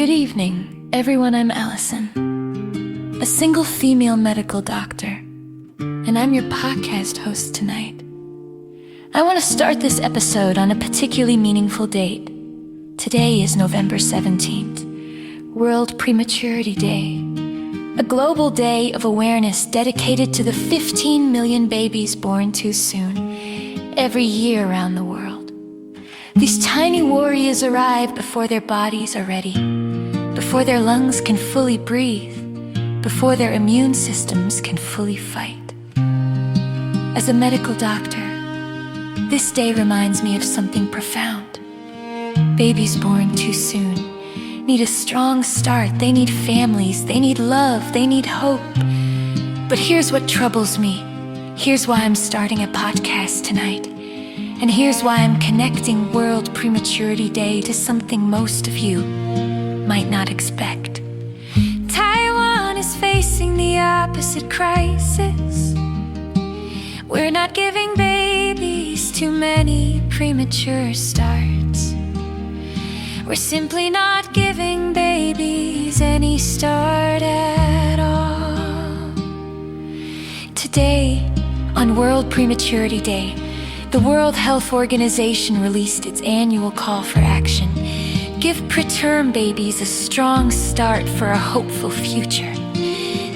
Good evening, everyone. I'm Allison, a single female medical doctor, and I'm your podcast host tonight. I want to start this episode on a particularly meaningful date. Today is November 17th, World Prematurity Day, a global day of awareness dedicated to the 15 million babies born too soon every year around the world. These tiny warriors arrive before their bodies are ready, before their lungs can fully breathe, before their immune systems can fully fight. As a medical doctor, this day reminds me of something profound. Babies born too soon need a strong start. They need families, they need love, they need hope. But here's what troubles me. Here's why I'm starting a podcast tonight. And here's why I'm connecting World Prematurity Day to something most of you might not expect. Taiwan is facing the opposite crisis. We're not giving babies too many premature starts. We're simply not giving babies any start at all. Today, on World Prematurity Day, the World Health Organization released its annual call for action. Give preterm babies a strong start for a hopeful future.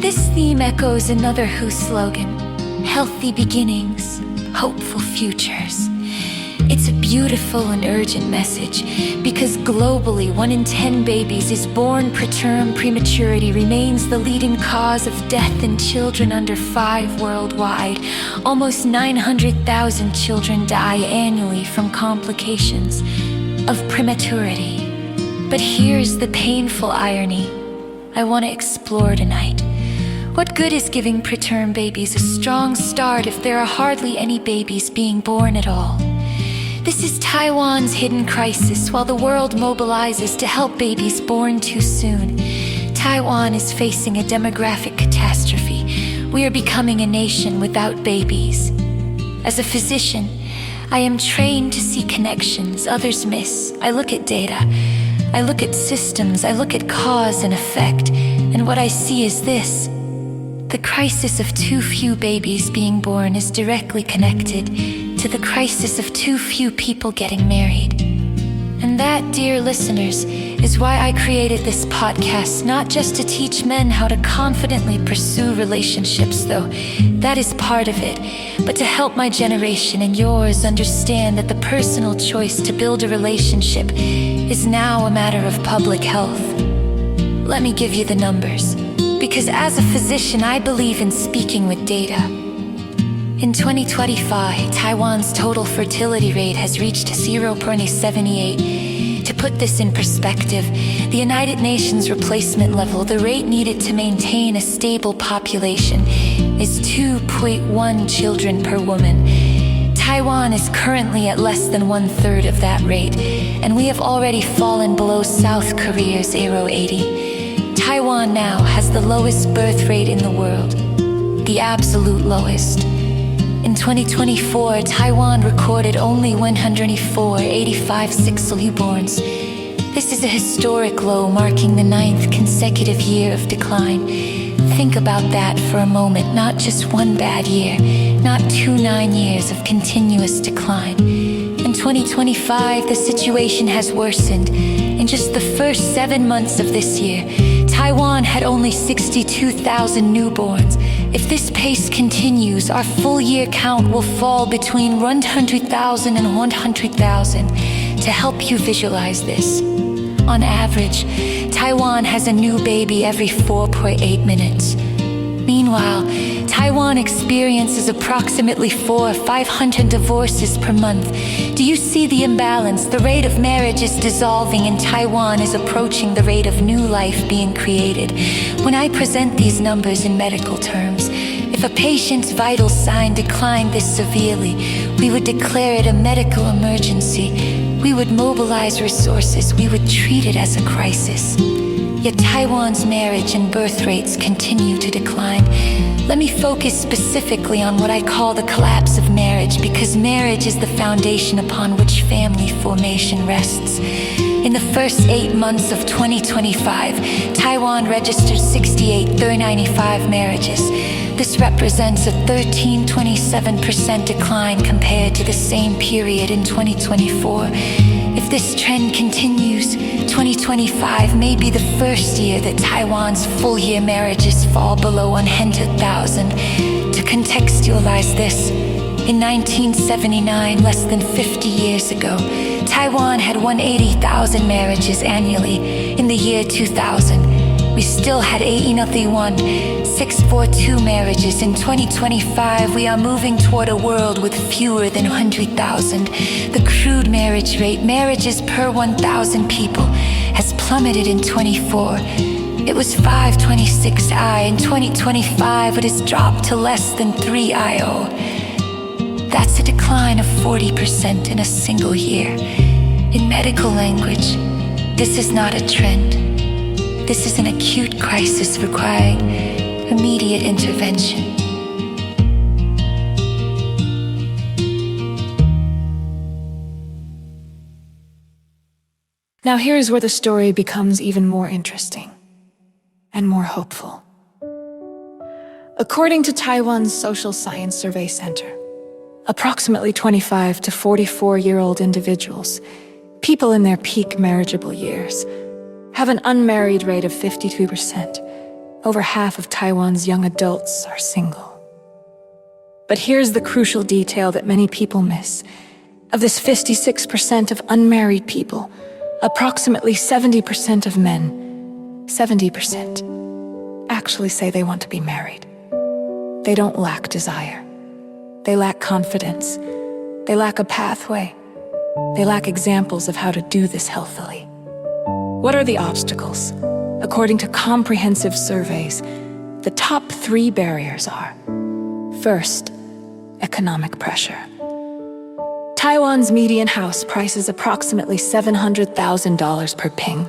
This theme echoes another WHO slogan, healthy beginnings, hopeful futures. It's a beautiful and urgent message because globally 1 in 10 babies is born preterm. Prematurity remains the leading cause of death in children under 5 worldwide. Almost 900,000 children die annually from complications of prematurity. But here's the painful irony I want to explore tonight. What good is giving preterm babies a strong start if there are hardly any babies being born at all? This is Taiwan's hidden crisis while the world mobilizes to help babies born too soon. Taiwan is facing a demographic catastrophe. We are becoming a nation without babies. As a physician, I am trained to see connections others miss. I look at data. I look at systems. I look at cause and effect. And what I see is this. The crisis of too few babies being born is directly connected to the crisis of too few people getting married. And that, dear listeners, is why I created this podcast, not just to teach men how to confidently pursue relationships, though that is part of it, but to help my generation and yours understand that the personal choice to build a relationship is now a matter of public health. Let me give you the numbers, because as a physician, I believe in speaking with data. In 2025, Taiwan's total fertility rate has reached 0.78. To put this in perspective, the United Nations replacement level, the rate needed to maintain a stable population, is 2.1 children per woman. Taiwan is currently at less than 1/3 of that rate, and we have already fallen below South Korea's 0.80. Taiwan now has the lowest birth rate in the world, the absolute lowest. In 2024, Taiwan recorded only 184.85 newborns. This is a historic low, marking the 9th consecutive year of decline. Think about that for a moment, not just one bad year, not 9 years of continuous decline. In 2025, the situation has worsened. In just the first 7 months of this year, Taiwan had only 62,000 newborns. If this pace continues, our full year count will fall between 100,000 and 100,000. To help you visualize this, on average, Taiwan has a new baby every 4.8 minutes. Meanwhile, Taiwan experiences approximately 400-500 divorces per month. Do you see the imbalance? The rate of marriage is dissolving and Taiwan is approaching the rate of new life being created. When I present these numbers in medical terms, if a patient's vital sign declined this severely, we would declare it a medical emergency. We would mobilize resources. We would treat it as a crisis. Yet Taiwan's marriage and birth rates continue to decline. Let me focus specifically on what I call the collapse of marriage, because marriage is the foundation upon which family formation rests. In the first 8 months of 2025, Taiwan registered 68,395 marriages. This represents a 13.27% decline compared to the same period in 2024. If this trend continues, 2025 may be the first year that Taiwan's full-year marriages fall below 100,000. To contextualize this, in 1979, less than 50 years ago, Taiwan had 180,000 marriages annually. In the year 2000, we still had 642 marriages. In 2025, we are moving toward a world with fewer than 100,000. The crude marriage rate, marriages per 1,000 people, has plummeted in 24. It was 526 I. In 2025, it has dropped to less than 3 IO. That's a decline of 40% in a single year. In medical language, this is not a trend. This is an acute crisis requiring immediate intervention. Now here's where the story becomes even more interesting and more hopeful. According to Taiwan's Social Science Survey Center, approximately 25 to 44-year-old individuals, people in their peak marriageable years, have an unmarried rate of 52%. Over half of Taiwan's young adults are single. But here's the crucial detail that many people miss. Of this 56% of unmarried people, approximately 70% of men, 70%, actually say they want to be married. They don't lack desire. They lack confidence. They lack a pathway. They lack examples of how to do this healthily. What are the obstacles? According to comprehensive surveys, the top 3 barriers are: first, economic pressure. Taiwan's median house price is approximately $700,000 per ping.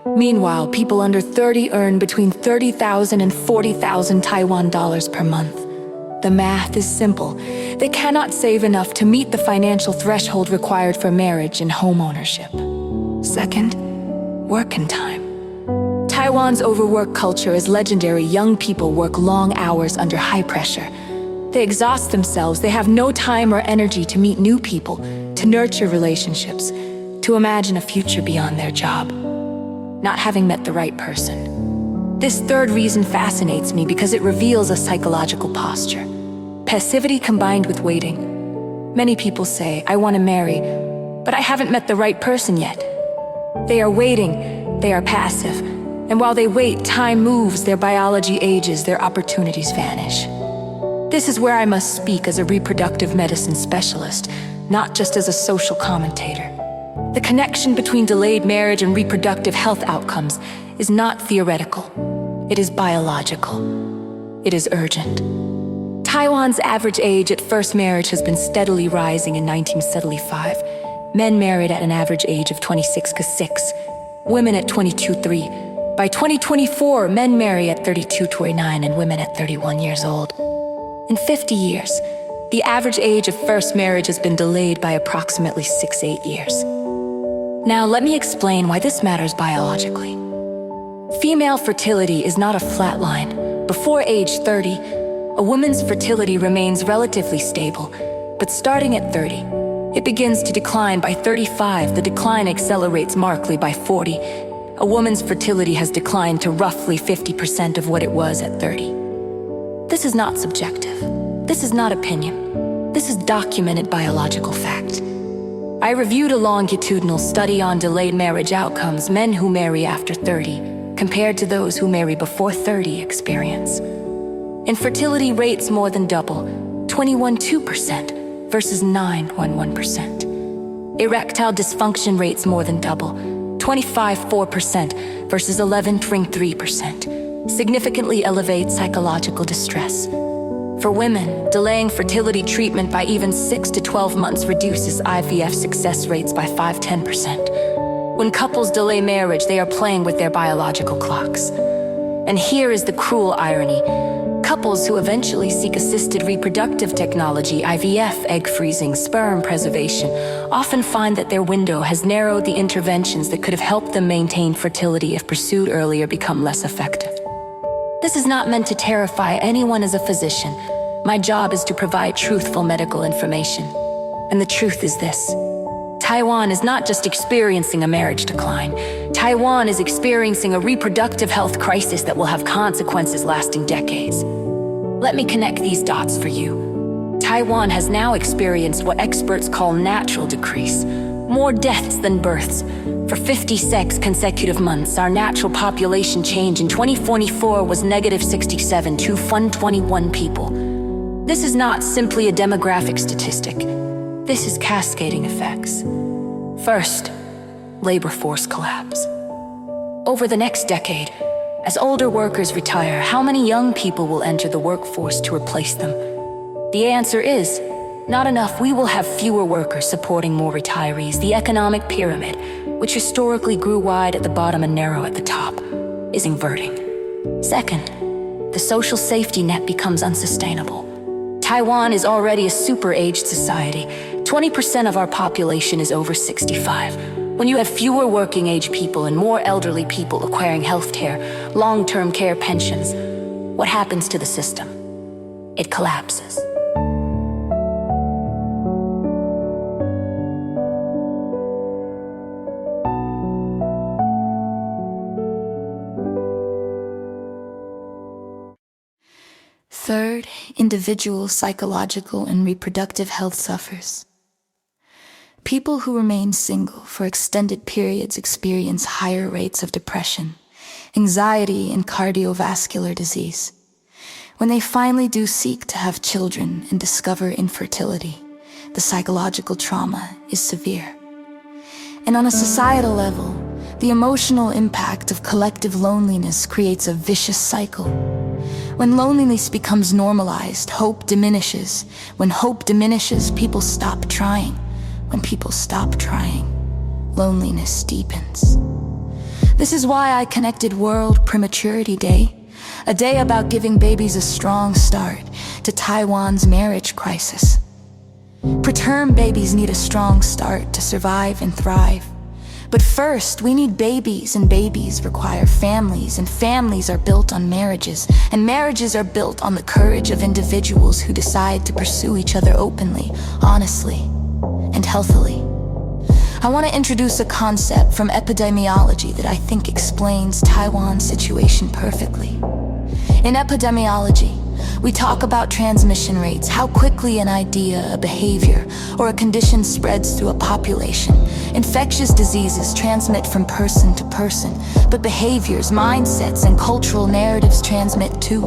Meanwhile, people under 30 earn between 30,000 and 40,000 Taiwan dollars per month. The math is simple. They cannot save enough to meet the financial threshold required for marriage and home ownership. Second, working time. Taiwan's overwork culture is legendary. Young people work long hours under high pressure. They exhaust themselves. They have no time or energy to meet new people, to nurture relationships, to imagine a future beyond their job. Not having met the right person. This third reason fascinates me because it reveals a psychological posture. Passivity combined with waiting. Many people say, I want to marry, but I haven't met the right person yet. They are waiting, they are passive, and while they wait, time moves, their biology ages, their opportunities vanish. This is where I must speak as a reproductive medicine specialist, not just as a social commentator. The connection between delayed marriage and reproductive health outcomes is not theoretical. It is biological. It is urgent. Taiwan's average age at first marriage has been steadily rising. In 1975, men married at an average age of 26.6, women at 22.3. By 2024, men marry at 32.9 and women at 31 years old. In 50 years, the average age of first marriage has been delayed by approximately 6-8 years. Now, let me explain why this matters biologically. Female fertility is not a flat line. Before age 30, a woman's fertility remains relatively stable, but starting at 30, it begins to decline. By 35, the decline accelerates markedly. By 40, a woman's fertility has declined to roughly 50% of what it was at 30. This is not subjective. This is not opinion. This is documented biological fact. I reviewed a longitudinal study on delayed marriage outcomes. Men who marry after 30, compared to those who marry before 30, experience infertility rates more than double, 21.2% versus 9.11%. Erectile dysfunction rates more than double, 25.4% versus 11.3%. Significantly elevate psychological distress. For women, delaying fertility treatment by even 6 to 12 months reduces IVF success rates by 5-10%. When couples delay marriage, they are playing with their biological clocks. And here is the cruel irony. Couples who eventually seek assisted reproductive technology, IVF, egg freezing, sperm preservation, often find that their window has narrowed. The interventions that could have helped them maintain fertility if pursued earlier become less effective. This is not meant to terrify anyone as a physician. My job is to provide truthful medical information. And the truth is this: Taiwan is not just experiencing a marriage decline. Taiwan is experiencing a reproductive health crisis that will have consequences lasting decades. Let me connect these dots for you. Taiwan has now experienced what experts call natural decrease, more deaths than births. For 56 consecutive months, our natural population change in 2024 was -67 to 121 people. This is not simply a demographic statistic. This is cascading effects. First, labor force collapse. Over the next decade, as older workers retire, how many young people will enter the workforce to replace them? The answer is, not enough. We will have fewer workers supporting more retirees. The economic pyramid, which historically grew wide at the bottom and narrow at the top, is inverting. Second, the social safety net becomes unsustainable. Taiwan is already a super-aged society. 20% of our population is over 65. When you have fewer working-age people and more elderly people acquiring health care, long-term care pensions, what happens to the system? It collapses. Third, individual psychological and reproductive health suffers. People who remain single for extended periods experience higher rates of depression, anxiety, and cardiovascular disease. When they finally do seek to have children and discover infertility, the psychological trauma is severe. And on a societal level, the emotional impact of collective loneliness creates a vicious cycle. When loneliness becomes normalized, hope diminishes. When hope diminishes, people stop trying. When people stop trying, loneliness deepens. This is why I connected World Prematurity Day, a day about giving babies a strong start, to Taiwan's marriage crisis. Preterm babies need a strong start to survive and thrive. But first, we need babies, and babies require families, and families are built on marriages, and marriages are built on the courage of individuals who decide to pursue each other openly, honestly, and healthily. I want to introduce a concept from epidemiology that I think explains Taiwan's situation perfectly. In epidemiology, we talk about transmission rates, how quickly an idea, a behavior, or a condition spreads through a population. Infectious diseases transmit from person to person, but behaviors, mindsets, and cultural narratives transmit too.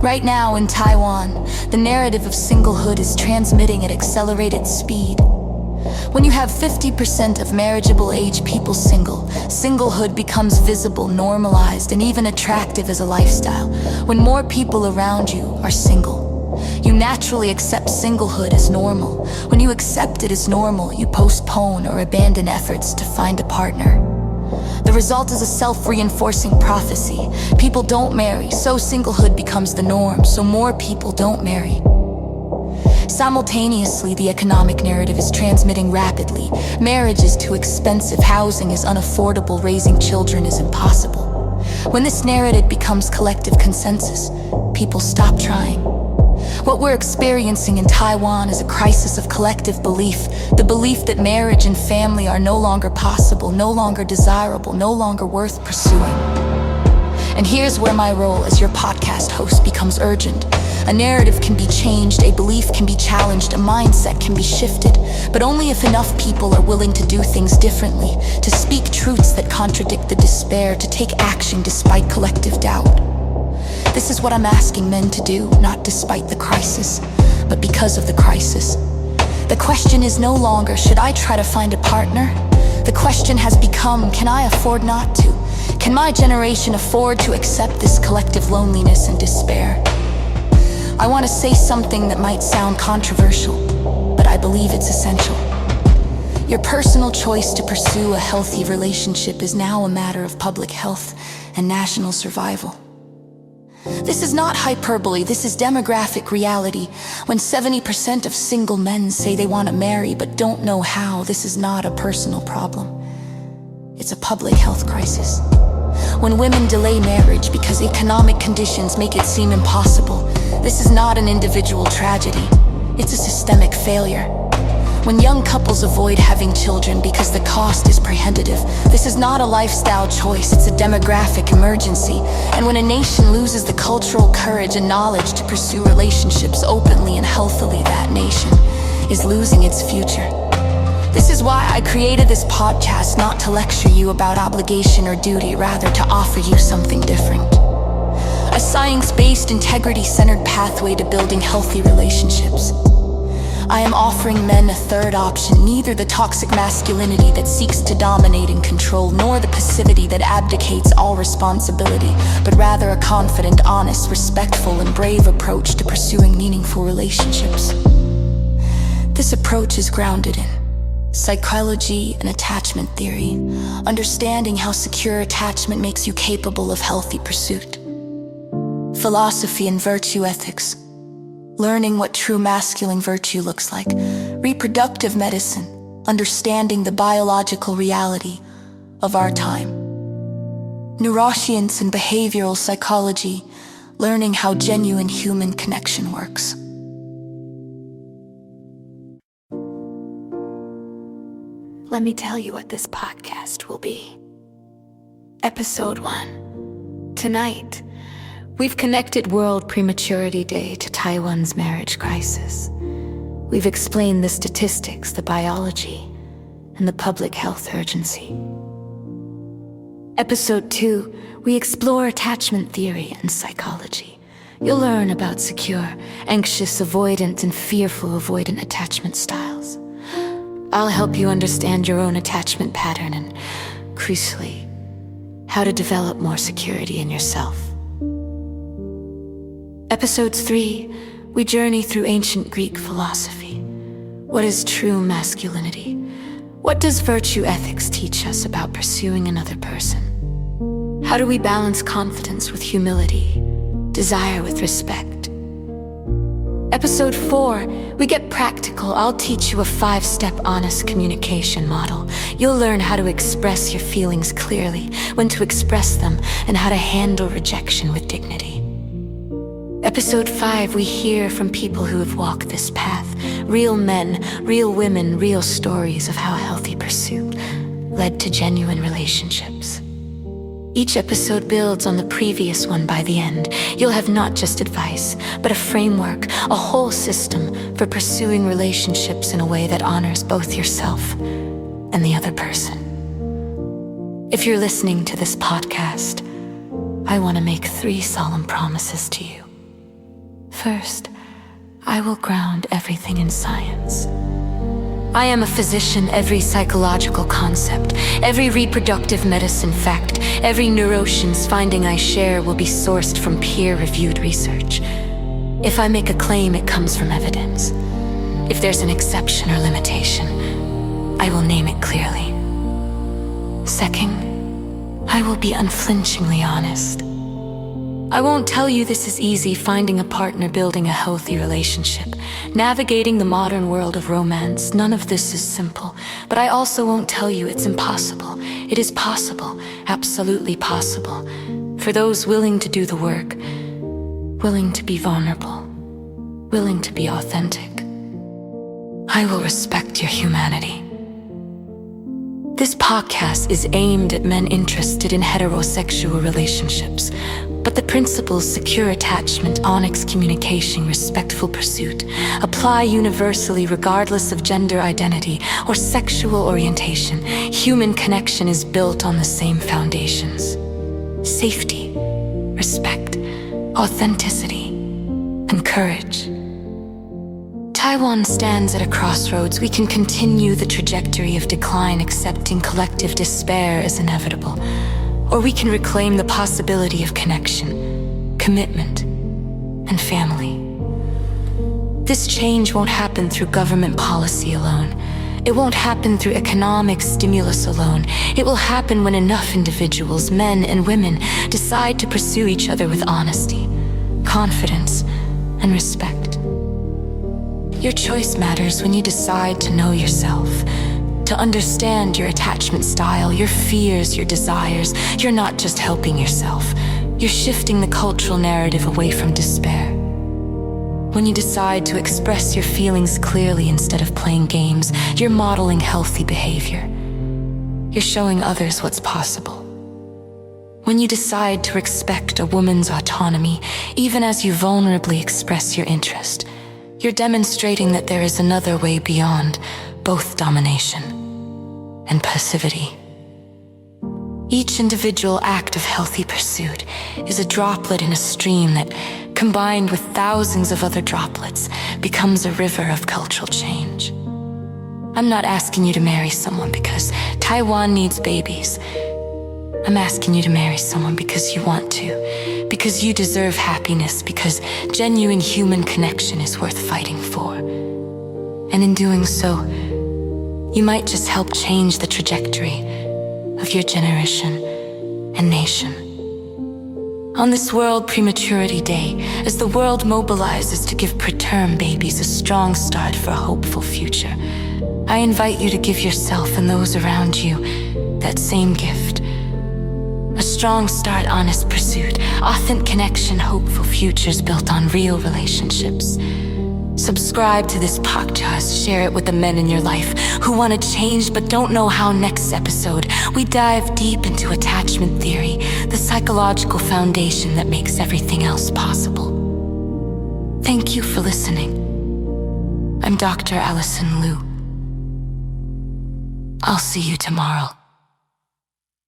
Right now in Taiwan, the narrative of singlehood is transmitting at accelerated speed. When you have 50% of marriageable age people single, singlehood becomes visible, normalized, and even attractive as a lifestyle. When more people around you are single, you naturally accept singlehood as normal. When you accept it as normal, you postpone or abandon efforts to find a partner. The result is a self-reinforcing prophecy. People don't marry, so singlehood becomes the norm, so more people don't marry. Simultaneously, the economic narrative is transmitting rapidly. Marriage is too expensive, housing is unaffordable, raising children is impossible. When this narrative becomes collective consensus, people stop trying. What we're experiencing in Taiwan is a crisis of collective belief, the belief that marriage and family are no longer possible, no longer desirable, no longer worth pursuing. And here's where my role as your podcast host becomes urgent. A narrative can be changed, a belief can be challenged, a mindset can be shifted, but only if enough people are willing to do things differently, to speak truths that contradict the despair, to take action despite collective doubt. This is what I'm asking men to do, not despite the crisis, but because of the crisis. The question is no longer, should I try to find a partner? The question has become, can I afford not to? Can my generation afford to accept this collective loneliness and despair? I want to say something that might sound controversial, but I believe it's essential. Your personal choice to pursue a healthy relationship is now a matter of public health and national survival. This is not hyperbole, this is demographic reality. When 70% of single men say they want to marry but don't know how, this is not a personal problem. It's a public health crisis. When women delay marriage because economic conditions make it seem impossible, this is not an individual tragedy. It's a systemic failure. When young couples avoid having children because the cost is prohibitive, this is not a lifestyle choice, it's a demographic emergency. And when a nation loses the cultural courage and knowledge to pursue relationships openly and healthily, that nation is losing its future. This is why I created this podcast, not to lecture you about obligation or duty, rather to offer you something different. A science-based, integrity-centered pathway to building healthy relationships. I am offering men a third option, neither the toxic masculinity that seeks to dominate and control, nor the passivity that abdicates all responsibility, but rather a confident, honest, respectful, and brave approach to pursuing meaningful relationships. This approach is grounded in psychology and attachment theory, understanding how secure attachment makes you capable of healthy pursuit. Philosophy and virtue ethics, learning what true masculine virtue looks like. Reproductive medicine, understanding the biological reality of our time. Neuroscience and behavioral psychology, learning how genuine human connection works. Let me tell you what this podcast will be. Episode 1. Tonight, we've connected World Prematurity Day to Taiwan's marriage crisis. We've explained the statistics, the biology, and the public health urgency. Episode 2, we explore attachment theory and psychology. You'll learn about secure, anxious, avoidant, and fearful avoidant attachment styles. I'll help you understand your own attachment pattern and, crucially, how to develop more security in yourself. Episode 3, we journey through ancient Greek philosophy. What is true masculinity? What does virtue ethics teach us about pursuing another person? How do we balance confidence with humility, desire with respect? Episode 4, we get practical. I'll teach you a 5-step honest communication model. You'll learn how to express your feelings clearly, when to express them, and how to handle rejection with dignity. Episode 5, we hear from people who have walked this path. Real men, real women, real stories of how healthy pursuit led to genuine relationships. Each episode builds on the previous one by the end. You'll have not just advice, but a framework, a whole system for pursuing relationships in a way that honors both yourself and the other person. If you're listening to this podcast, I want to make 3 solemn promises to you. First, I will ground everything in science. I am a physician. Every psychological concept, every reproductive medicine fact, every neuroscience finding I share will be sourced from peer-reviewed research. If I make a claim, it comes from evidence. If there's an exception or limitation, I will name it clearly. Second, I will be unflinchingly honest. I won't tell you this is easy, finding a partner, building a healthy relationship, navigating the modern world of romance. None of this is simple, but I also won't tell you it's impossible. It is possible, absolutely possible, for those willing to do the work, willing to be vulnerable, willing to be authentic. I will respect your humanity. This podcast is aimed at men interested in heterosexual relationships, but the principles secure attachment, onyx communication, respectful pursuit apply universally regardless of gender identity or sexual orientation. Human connection is built on the same foundations: safety, respect, authenticity, and courage. Taiwan stands at a crossroads. We can continue the trajectory of decline, accepting collective despair as inevitable, or we can reclaim the possibility of connection, commitment, and family. This change won't happen through government policy alone. It won't happen through economic stimulus alone. It will happen when enough individuals, men and women, decide to pursue each other with honesty, confidence, and respect. Your choice matters when you decide to know yourself, to understand your attachment style, your fears, your desires. You're not just helping yourself, you're shifting the cultural narrative away from despair. When you decide to express your feelings clearly instead of playing games, you're modeling healthy behavior. You're showing others what's possible. When you decide to respect a woman's autonomy, even as you vulnerably express your interest, you're demonstrating that there is another way beyond both domination and passivity. Each individual act of healthy pursuit is a droplet in a stream that, combined with thousands of other droplets, becomes a river of cultural change. I'm not asking you to marry someone because Taiwan needs babies. I'm asking you to marry someone because you want to, because you deserve happiness, because genuine human connection is worth fighting for. And in doing so, you might just help change the trajectory of your generation and nation. On this World Prematurity Day, as the world mobilizes to give preterm babies a strong start for a hopeful future, I invite you to give yourself and those around you that same gift. A strong start, honest pursuit, authentic connection, hopeful futures built on real relationships. Subscribe to this podcast, share it with the men in your life who want to change but don't know how. Next episode, we dive deep into attachment theory, the psychological foundation that makes everything else possible. Thank you for listening. I'm Dr. Allison Lu. I'll see you tomorrow.